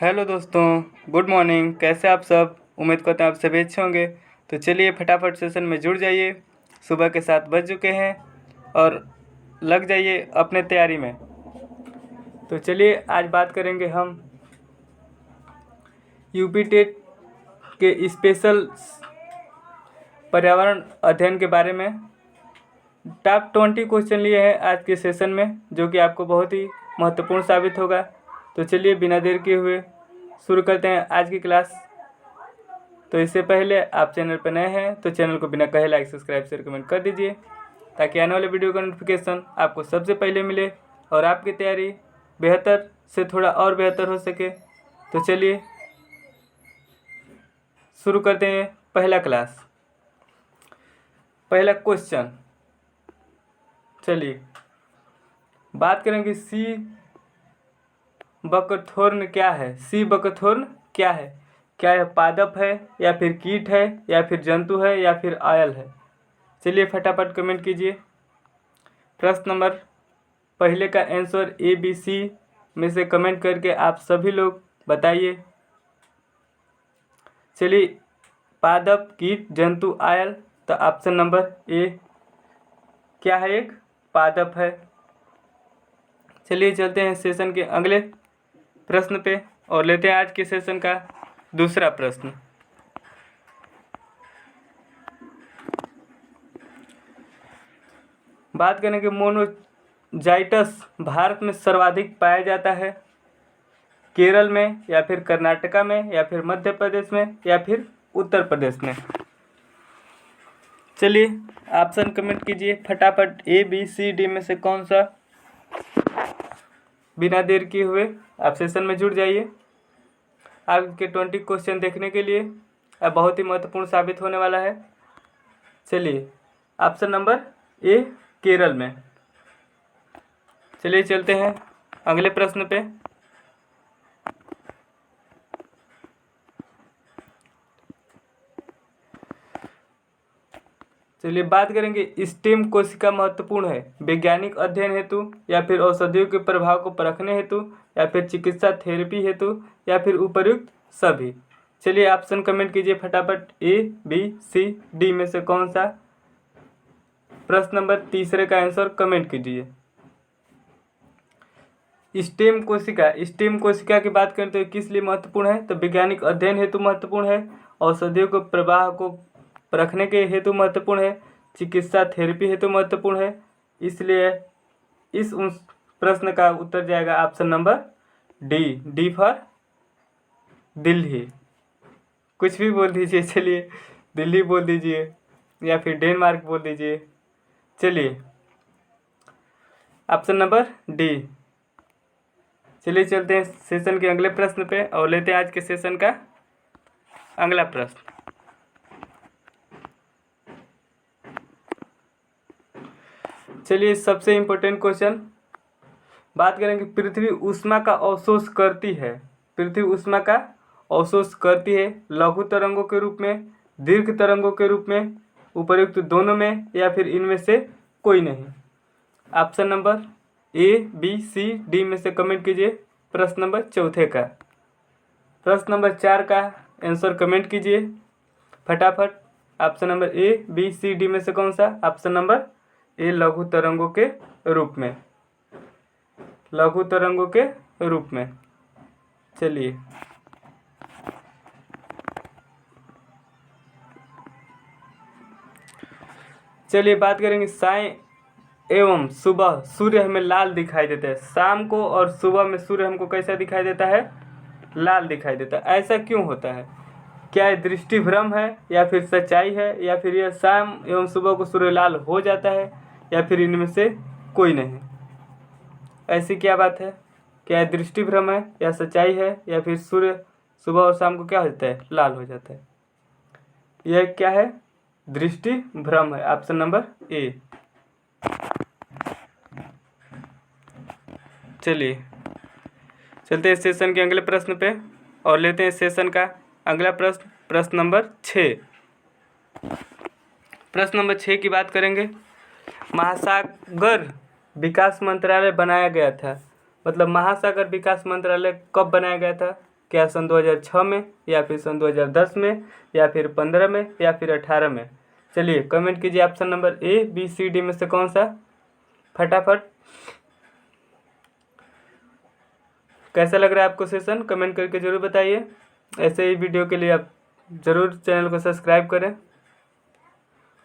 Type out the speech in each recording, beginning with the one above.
Hello दोस्तों, good morning. कैसे आप सब? उम्मीद करते हैं आप सभी अच्छे होंगे। तो चलिए फटाफट सेशन में जुड़ जाइए। सुबह के 7 बज चुके हैं और लग जाइए अपने तैयारी में। तो चलिए आज बात करेंगे हम यूपी टेट के स्पेशल पर्यावरण अध्ययन के बारे में। टॉप 20 क्वेश्चन लिए हैं आज के सेशन में, जो कि आपको बहुत ही महत्वपूर्ण साबित होगा। तो चलिए बिना देर किए हुए शुरू करते हैं आज की क्लास। तो इससे पहले आप चैनल पर नए हैं तो चैनल को बिना कहे लाइक, सब्सक्राइब, शेयर, कमेंट कर दीजिए, ताकि आने वाले वीडियो का नोटिफिकेशन आपको सबसे पहले मिले और आपकी तैयारी बेहतर से थोड़ा और बेहतर हो सके। तो चलिए शुरू करते हैं पहला क्वेश्चन। चलिए बात करेंगे सी बकथोर्न क्या है। सी बकथोर्न क्या है? क्या यह पादप है या फिर कीट है या फिर जंतु है या फिर आयल है? चलिए फटाफट कमेंट कीजिए। प्रश्न नंबर पहले का आंसर ए बी सी में से कमेंट करके आप सभी लोग बताइए। चलिए पादप, कीट, जंतु, आयल, तो ऑप्शन नंबर ए क्या है? एक पादप है। चलिए चलते हैं सेशन के अगले प्रश्न पे और लेते हैं आज के सेशन का दूसरा प्रश्न। बात करेंगे मोनोजाइटस भारत में सर्वाधिक पाया जाता है केरल में या फिर कर्नाटका में या फिर मध्य प्रदेश में या फिर उत्तर प्रदेश में। चलिए ऑप्शन कमेंट कीजिए फटाफट, ए बी सी डी में से कौन सा। बिना देर किए हुए आप सेशन में जुड़ जाइए। आपके 20 क्वेश्चन देखने के लिए अब बहुत ही महत्वपूर्ण साबित होने वाला है। चलिए ऑप्शन नंबर ए केरल में। चलिए चलते हैं अगले प्रश्न पे। चलिए बात करेंगे स्टेम कोशिका महत्वपूर्ण है वैज्ञानिक अध्ययन हेतु या फिर औषधियों के प्रभाव को परखने हेतु या फिर चिकित्सा थेरेपी हेतु या फिर उपर्युक्त सभी। चलिए ऑप्शन कमेंट कीजिए फटाफट, ए बी सी डी में से कौन सा। प्रश्न नंबर तीसरे का आंसर कमेंट कीजिए। स्टेम कोशिका की बात करें तो किस लिए महत्वपूर्ण है? तो वैज्ञानिक अध्ययन हेतु महत्वपूर्ण है, औषधियों के प्रवाह को परखने के हेतु महत्वपूर्ण है, चिकित्सा थेरेपी हेतु महत्वपूर्ण है। इसलिए इस प्रश्न का उत्तर जाएगा option number D for Delhi. कुछ भी बोल दीजिए, चलिए दिल्ली बोल दीजिए या फिर डेनमार्क बोल दीजिए। चलिए ऑप्शन नंबर डी। चलिए चलते हैं सेशन के अगले प्रश्न पे और लेते हैं आज के सेशन का अगला प्रश्न। चलिए सबसे इम्पोर्टेंट क्वेश्चन बात करेंगे। पृथ्वी ऊष्मा का अवशोष करती है। पृथ्वी ऊष्मा का अवशोष करती है लघु तरंगों के रूप में, दीर्घ तरंगों के रूप में, उपर्युक्त दोनों में या फिर इनमें से कोई नहीं। Option number A B C D में से कमेंट कीजिए प्रश्न नंबर चौथे का। प्रश्न नंबर 4 का आंसर कमेंट कीजिए फटाफट। Option number A B C D में से कौन सा? ऑप्शन नंबर ए लघु तरंगों के रूप में, लघु तरंगों के रूप में। चलिए बात करेंगे साय एवं सुबह सूर्य हमें लाल दिखाई देता है। शाम को और सुबह में सूर्य हमको कैसा दिखाई देता है? लाल दिखाई देता है। ऐसा क्यों होता है? क्या यह दृष्टि भ्रम है या फिर सच्चाई है या फिर यह शाम एवं सुबह को सूर्य लाल हो जाता है या फिर इनमें से कोई नहीं? ऐसी क्या बात है? क्या यह दृष्टि भ्रम है या सच्चाई है या फिर सूर्य सुबह और शाम को क्या होता है? लाल हो जाता है। यह क्या है? दृष्टि भ्रम है। ऑप्शन नंबर ए। चलिए चलते हैं सेशन के अगले प्रश्न पे और लेते हैं सेशन का अगला प्रश्न, प्रश्न नंबर 6। प्रश्न नंबर 6 की बात करेंगे। महासागर विकास मंत्रालय बनाया गया था, मतलब महासागर विकास मंत्रालय कब बनाया गया था? क्या सन 2006 में, या फिर सन 2010 में, या फिर 15 में, या फिर 18 में? चलिए कमेंट कीजिए option number A, B, C, D में से कौन सा। फटाफट। कैसा लग रहा है आपको सेशन, कमेंट करके ज़रूर बताइए। ऐसे ही वीडियो के लिए आप ज़रूर चैनल को सब्सक्राइब करें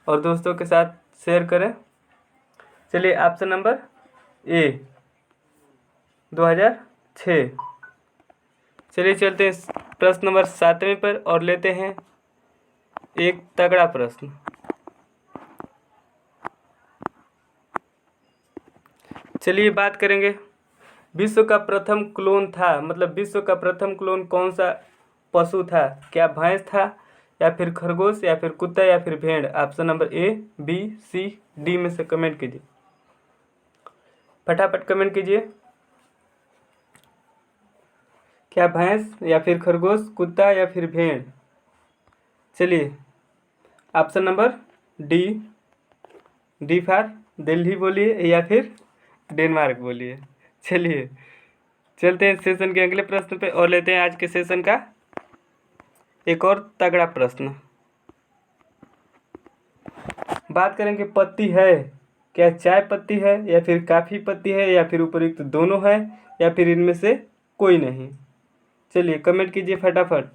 और दोस्तों के साथ शेयर करें। चलिए ऑप्शन नंबर ए 2006। चलिए चलते हैं प्रश्न नंबर 7वें पर और लेते हैं एक तगड़ा प्रश्न। चलिए बात करेंगे, विश्व का प्रथम क्लोन था, मतलब विश्व का प्रथम क्लोन कौन सा पशु था? क्या भैंस था, या फिर खरगोश, या फिर कुत्ता, या फिर भेड़? Option number A, B, C, D में से कमेंट कीजिए। फटाफट कमेंट कीजिए। क्या भैंस, या फिर खरगोश, कुत्ता, या फिर भेड़? चलिए option number D, D for Delhi बोलिए या फिर डेनमार्क बोलिए। चलिए चलते हैं सेशन के अगले प्रश्न पे और लेते हैं आज के सेशन का एक और तगड़ा प्रश्न। बात करेंगे पत्ती है, क्या चाय पत्ती है, या फिर काफ़ी पत्ती है, या फिर उपयुक्त दोनों है, या फिर इनमें से कोई नहीं? चलिए कमेंट कीजिए फटाफट।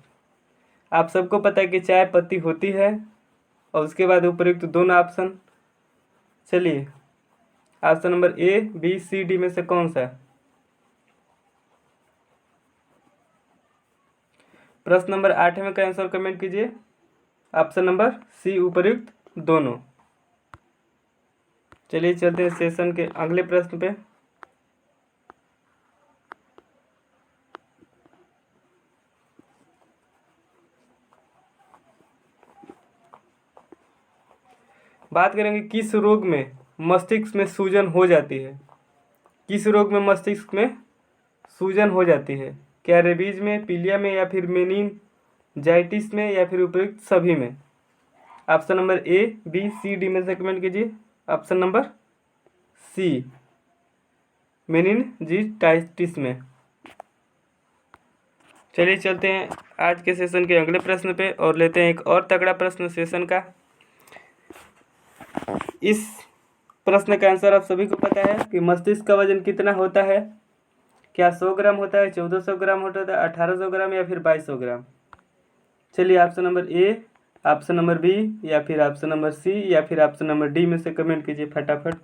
आप सबको पता है कि चाय पत्ती होती है और उसके बाद उपयुक्त दोनों ऑप्शन। चलिए option number A, B, C, D में से कौन सा? प्रश्न नंबर 8वें का आंसर कमेंट कीजिए। ऑप्शन नंबर सी, उपयुक्त दोनों। चलिए चलते हैं सेशन के अगले प्रश्न पे। बात करेंगे किस रोग में मस्तिष्क में सूजन हो जाती है? किस रोग में मस्तिष्क में सूजन हो जाती है? क्या रेबीज में, पीलिया में, या फिर मेनिनजाइटिस में, या फिर उपयुक्त सभी में? Option number A, B, C, D में से कमेंट कीजिए। ऑप्शन नंबर सी, मेनिनजाइटिस में। चलिए चलते हैं आज के सेशन के अगले प्रश्न पे और लेते हैं एक और तगड़ा प्रश्न सेशन का। इस प्रश्न का आंसर आप सभी को पता है कि मस्तिष्क का वजन कितना होता है? क्या 100 ग्राम होता है, 1400 ग्राम होता है, 1800 ग्राम, या फिर 2200 ग्राम? चलिए option number A, option number B, या फिर ऑप्शन नंबर सी, या फिर ऑप्शन नंबर डी में से कमेंट कीजिए फटाफट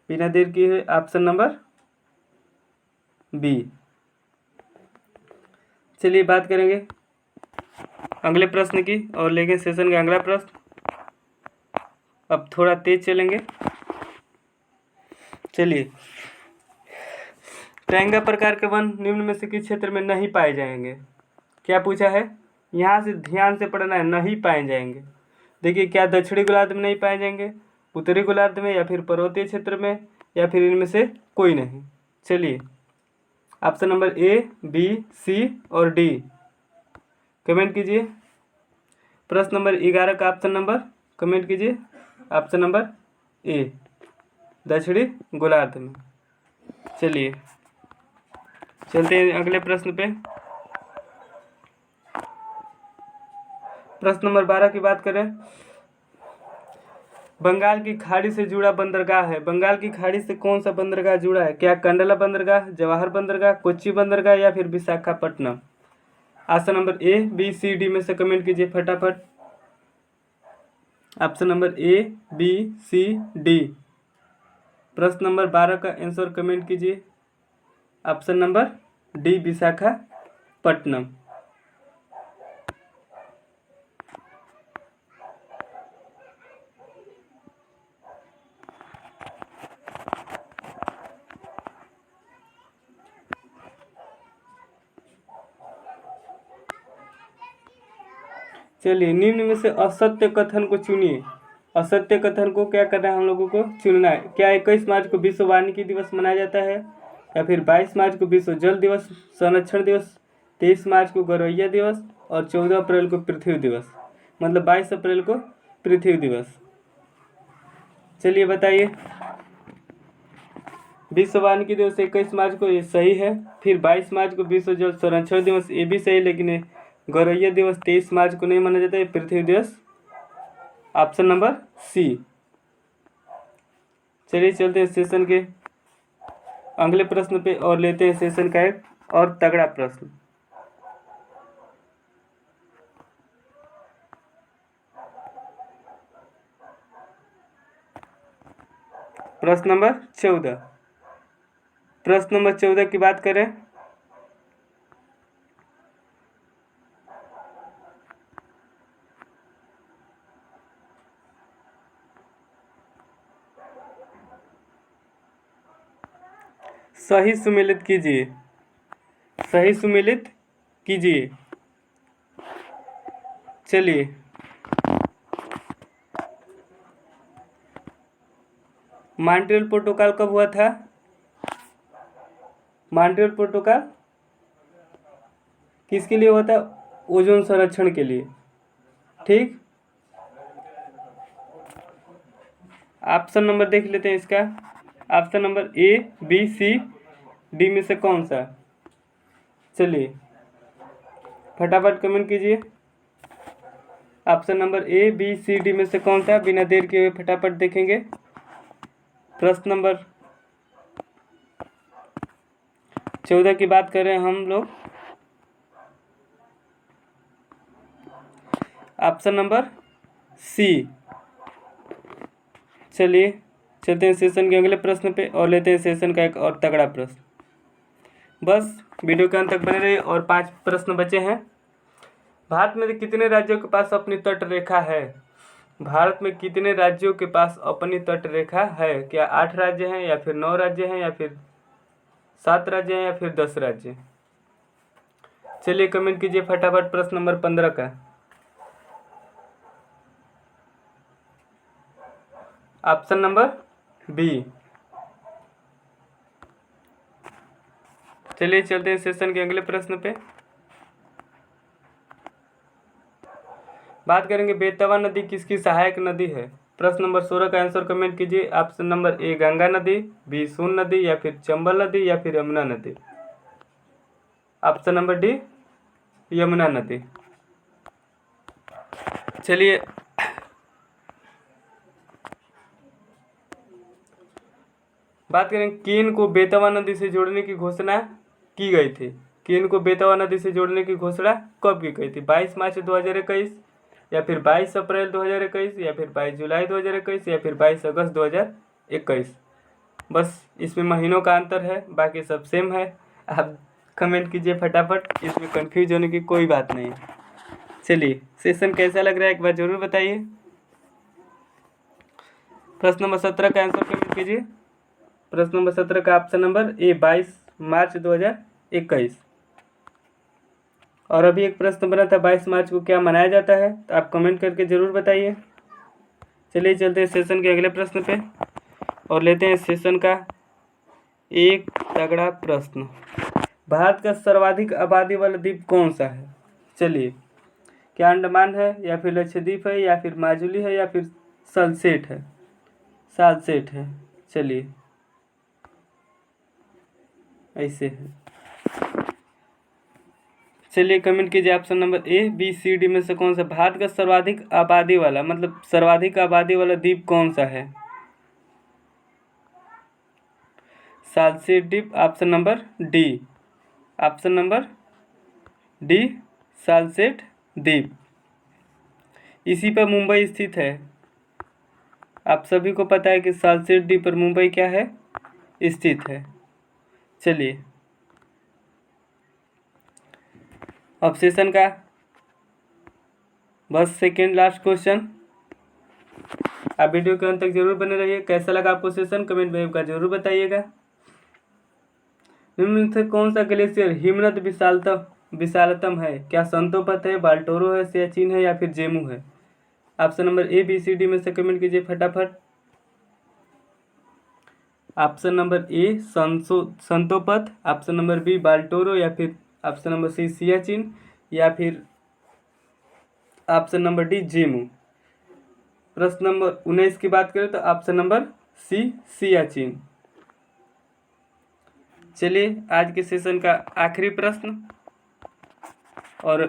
बिना देर किए। Option number B. चलिए बात करेंगे अगले प्रश्न की और लेंगे सेशन का अगला प्रश्न। अब थोड़ा तेज चलेंगे। चलिए, टाइगा प्रकार के वन निम्न में से किस क्षेत्र में नहीं पाए जाएंगे? क्या पूछा है, यहाँ से ध्यान से पढ़ना है, नहीं पाए जाएंगे। देखिए, क्या दक्षिणी गोलार्ध में नहीं पाए जाएंगे, उत्तरी गोलार्ध में, या फिर पर्वतीय क्षेत्र में, या फिर इनमें से कोई नहीं? चलिए ऑप्शन नंबर ए, बी, सी और डी कमेंट कीजिए। प्रश्न नंबर 11 का ऑप्शन नंबर कमेंट कीजिए। ऑप्शन नंबर ए, दक्षिणी गोलार्ध में। चलिए चलते हैं अगले प्रश्न पे। प्रश्न नंबर 12 की बात करें, बंगाल की खाड़ी से जुड़ा बंदरगाह है। बंगाल की खाड़ी से कौन सा बंदरगाह जुड़ा है? क्या कंडला बंदरगाह, जवाहर बंदरगाह, कोच्चि बंदरगाह, या फिर Visakhapatnam? Option number A, B, C, D में से कमेंट कीजिए फटाफट। Option number A, B, C, D. प्रश्न नंबर 12 का आंसर कमेंट कीजिए। Option number D, Visakhapatnam. चलिए, निम्न में से असत्य कथन को चुनिए। असत्य कथन को क्या करना है, हम लोगों को चुनना है। क्या 21 मार्च को विश्व वानिकी दिवस मनाया जाता है, या फिर 22 मार्च को विश्व जल दिवस संरक्षण दिवस, 23 मार्च को गौरैया दिवस और 14 अप्रैल को पृथ्वी दिवस, मतलब 22 अप्रैल को पृथ्वी दिवस? चलिए बताइए। विश्व वानिकी दिवस 21 मार्च को, ये सही है। फिर 22 मार्च को विश्व जल संरक्षण दिवस, ये भी सही, लेकिन ये गौरैया दिवस 23 मार्च को नहीं माना जाता है, पृथ्वी दिवस। Option number C. चलिए चलते हैं सेशन के अगले प्रश्न पे और लेते हैं सेशन का एक और तगड़ा प्रश्न। प्रश्न नंबर 14। प्रश्न नंबर 14 की बात करें, सही सुमेलित कीजिए, सही सुमेलित कीजिए। चलिए मॉन्ट्रियल प्रोटोकॉल कब हुआ था? मॉन्ट्रियल प्रोटोकॉल किसके लिए हुआ था? ओजोन संरक्षण के लिए। ठीक, ऑप्शन नंबर देख लेते हैं इसका। Option number A, B, C, D में से कौन सा? चलिए फटाफट कमेंट कीजिए। Option number A, B, C, D में से कौन सा? बिना देर किए हुए फटाफट देखेंगे। प्रश्न नंबर 14 की बात करें हम लोग, ऑप्शन नंबर सी। चलिए चलते हैं सेशन के अगले प्रश्न पे और लेते हैं सेशन का एक और तगड़ा प्रश्न। बस वीडियो के अंत तक बने रहिए और 5 प्रश्न बचे हैं। भारत में कितने राज्यों के पास अपनी तट रेखा है? भारत में कितने राज्यों के पास अपनी तट रेखा है? क्या 8 राज्य हैं, या फिर 9 राज्य हैं, या फिर 7 राज्य हैं, या फिर 10 राज्य? चलिए कमेंट कीजिए फटाफट प्रश्न नंबर 15 का। Option number B. चलिए चलते हैं सेशन के अगले प्रश्न पे। बात करेंगे बेतवा नदी किसकी सहायक नदी है? प्रश्न नंबर 16 का आंसर कमेंट कीजिए। ऑप्शन नंबर ए गंगा नदी, बी सोन नदी, या फिर चंबल नदी, या फिर यमुना नदी। ऑप्शन नंबर डी यमुना नदी। चलिए बात करें, केन को बेतवा नदी से जोड़ने की घोषणा की गई थी। केन को बेतवा नदी से जोड़ने की घोषणा कब की गई थी? 22 मार्च 2021, या फिर 22 अप्रैल 2021, या फिर 22 जुलाई 2021, या फिर 22 अगस्त 2021। बस इसमें महीनों का अंतर है, बाकी सब सेम है। आप कमेंट कीजिए फटाफट, इसमें कंफ्यूज होने की कोई बात नहीं। चलिए सेशन कैसा लग रहा है एक बार जरूर बताइए। प्रश्न नंबर 17 का आंसर कमेंट कीजिए। प्रश्न नंबर 17 का ऑप्शन नंबर ए 22 मार्च 2021। और अभी एक प्रश्न बना था 22 मार्च को क्या मनाया जाता है, तो आप कमेंट करके ज़रूर बताइए। चलिए चलते हैं सेशन के अगले प्रश्न पे और लेते हैं सेशन का एक तगड़ा प्रश्न। भारत का सर्वाधिक आबादी वाला द्वीप कौन सा है? चलिए, क्या अंडमान है, या फिर लक्षद्वीप है, या फिर माजुली है, या फिर सालसेट है? सालसेट है। चलिए ऐसे है। चलिए कमेंट कीजिए option number A, B, C, D में से कौन सा? भारत का सर्वाधिक आबादी वाला, मतलब सर्वाधिक आबादी वाला द्वीप कौन सा है? सालसेट द्वीप। Option number D. Option number D Salcete द्वीप। इसी पर मुंबई स्थित है। आप सभी को पता है कि सालसेट द्वीप पर मुंबई क्या है? स्थित है। चलिए अब सेशन का बस सेकेंड लास्ट क्वेश्चन। आप वीडियो के अंत तक जरूर बने रहिए। कैसा लगा आपको सेशन, कमेंट में का जरूर बताइएगा। निम्न से कौन सा ग्लेशियर हिमनद विशालतम है? क्या संतोपत है, बाल्टोरो है, सियाचिन है, या फिर जेमू है? Option number A, B, C, D में से कमेंट कीजिए फटाफट। Option number A Satopanth, option number B Baltoro, या फिर ऑप्शन नंबर सी सियाचिन, या फिर ऑप्शन नंबर डी जेमू। प्रश्न नंबर 19 की बात करें तो ऑप्शन नंबर सी सियाचिन। चलिए आज के सेशन का आखिरी प्रश्न, और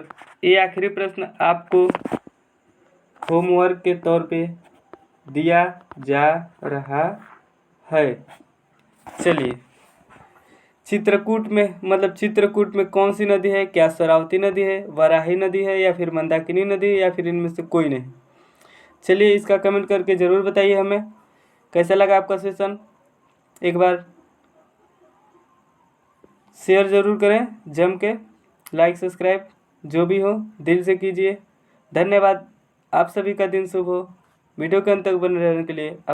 ये आखिरी प्रश्न आपको होमवर्क के तौर पे दिया जा रहा है। चलिए, चित्रकूट में कौन सी नदी है? क्या शरावती नदी है, वाराही नदी है, या फिर मंदाकिनी नदी है, या फिर इनमें से कोई नहीं? चलिए, इसका कमेंट करके ज़रूर बताइए हमें कैसा लगा आपका सेशन। एक बार शेयर ज़रूर करें जम के, लाइक सब्सक्राइब जो भी हो दिल से कीजिए। धन्यवाद। आप सभी का दिन शुभ हो। वीडियो के अंत तक बने रहने के लिए